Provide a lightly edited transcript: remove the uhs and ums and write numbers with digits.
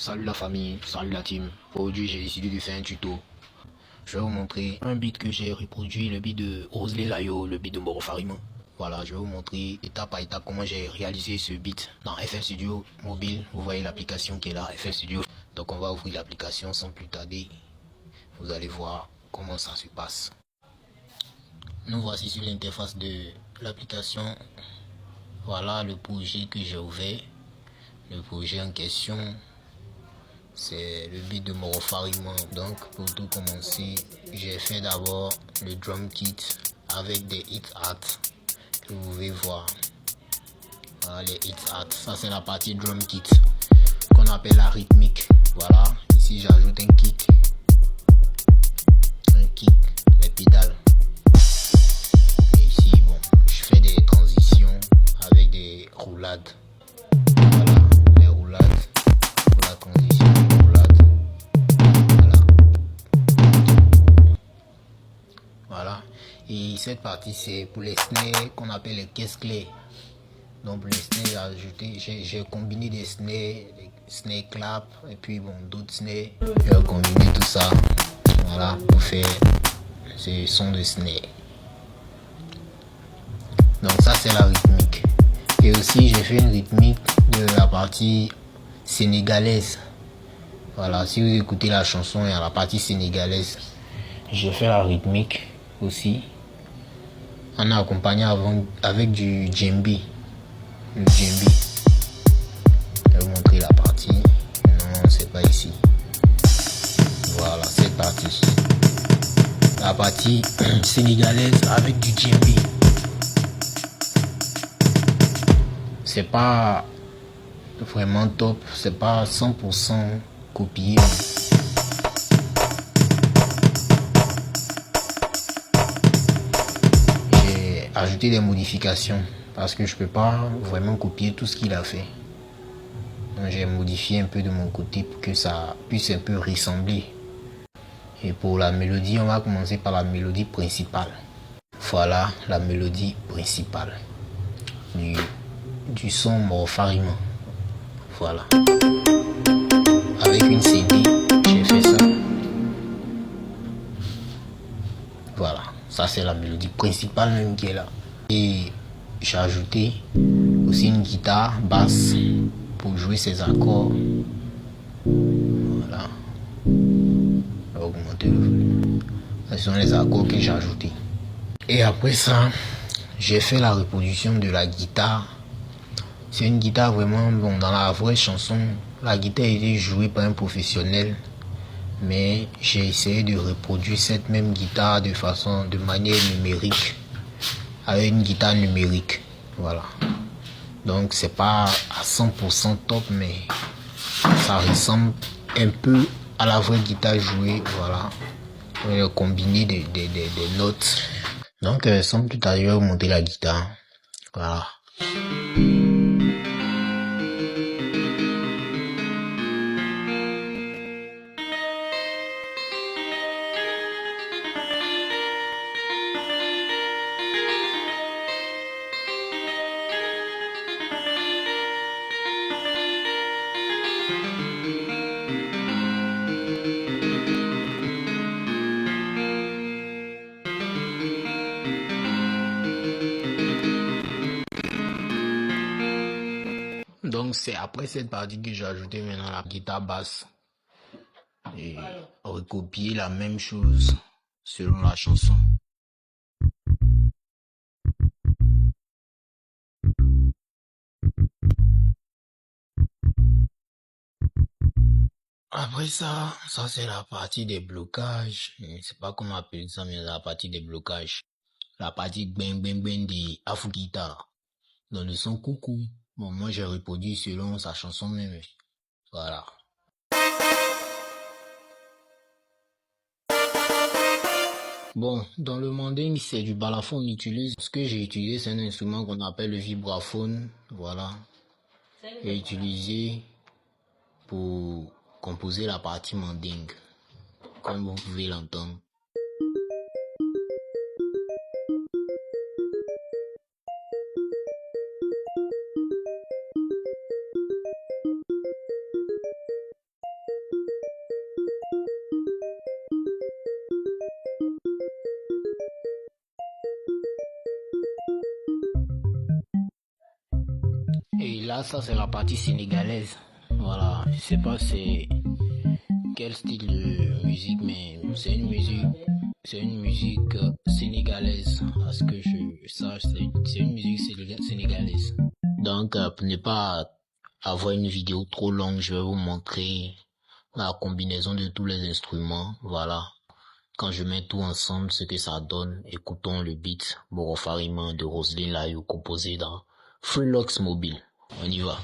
Salut la famille, salut la team. Aujourd'hui j'ai décidé de faire un tuto. Je vais vous montrer un beat que j'ai reproduit, le beat de Rosley Layo, le beat de Moro Farima. Voilà, je vais vous montrer étape par étape comment j'ai réalisé ce beat dans FL Studio mobile. Vous voyez l'application qui est là, FL Studio. Donc on va ouvrir l'application sans plus tarder. Vous allez voir comment ça se passe. Nous voici sur l'interface de l'application. Voilà le projet que j'ai ouvert. Le projet en question, c'est le beat de Moro Farima. Donc pour tout commencer, j'ai fait d'abord le drum kit avec des hit hats que vous pouvez voir. Voilà les hit hats, ça c'est la partie drum kit qu'on appelle la rythmique. Voilà, ici j'ajoute un kick, les pédales. Et ici bon, je fais des transitions avec des roulades. Voilà, les roulades pour la transition. Voilà, et cette partie c'est pour les snares qu'on appelle les caisses clés. Donc pour les snares, j'ai combiné des snares clap et puis bon d'autres snares. J'ai combiné tout ça, voilà, pour faire ce son de snare. Donc ça c'est la rythmique. Et aussi j'ai fait une rythmique de la partie sénégalaise. Voilà, si vous écoutez la chanson, il y a la partie sénégalaise. J'ai fait la rythmique aussi. On a accompagné avec du djembe. Le djembe. Je vais vous montrer la partie. Non, c'est pas ici. Voilà, cette partie. La partie sénégalaise avec du djembe. C'est pas vraiment top. C'est pas 100% copié. Ajouter des modifications parce que je peux pas vraiment copier tout ce qu'il a fait. Donc j'ai modifié un peu de mon côté pour que ça puisse un peu ressembler. Et pour la mélodie, on va commencer par la mélodie principale. Voilà la mélodie principale du son Moro Farima. Voilà. Avec une CD, j'ai fait ça. Voilà, ça c'est la mélodie principale même qui est là. Et j'ai ajouté aussi une guitare basse pour jouer ces accords. Voilà. Je vais augmenter le volume. Ce sont les accords que j'ai ajoutés. Et après ça, j'ai fait la reproduction de la guitare. C'est une guitare vraiment bon. Dans la vraie chanson, la guitare a été jouée par un professionnel. Mais j'ai essayé de reproduire cette même guitare de manière numérique, avec une guitare numérique. Voilà. Donc c'est pas à 100% top, mais ça ressemble un peu à la vraie guitare jouée. Voilà. Combiner des notes. Donc sans plus tarder, je vais vous montrer la guitare. Voilà. Donc c'est après cette partie que j'ai ajouté maintenant la guitare basse et recopier la même chose selon la chanson. Après ça c'est la partie des blocages. Je sais pas comment appeler ça, mais la partie des blocages. La partie bang bang bang de Afu Guitar. Dans le son coucou. Bon, moi j'ai reproduit selon sa chanson même. Voilà. Bon, dans le manding, c'est du balafon. On utilise. Ce que j'ai utilisé, c'est un instrument qu'on appelle le vibraphone. Voilà. Et utilisé pour composer la partie manding, comme vous pouvez l'entendre. Et là, ça c'est la partie sénégalaise. Voilà, je sais pas c'est quel style de musique, mais c'est une musique sénégalaise. À ce que je sache, c'est une musique sénégalaise. Donc, pour ne pas avoir une vidéo trop longue, je vais vous montrer la combinaison de tous les instruments. Voilà. Quand je mets tout ensemble, ce que ça donne, écoutons le beat Borofarima de Roselyne Layo composé dans Freelox Mobile. On y va.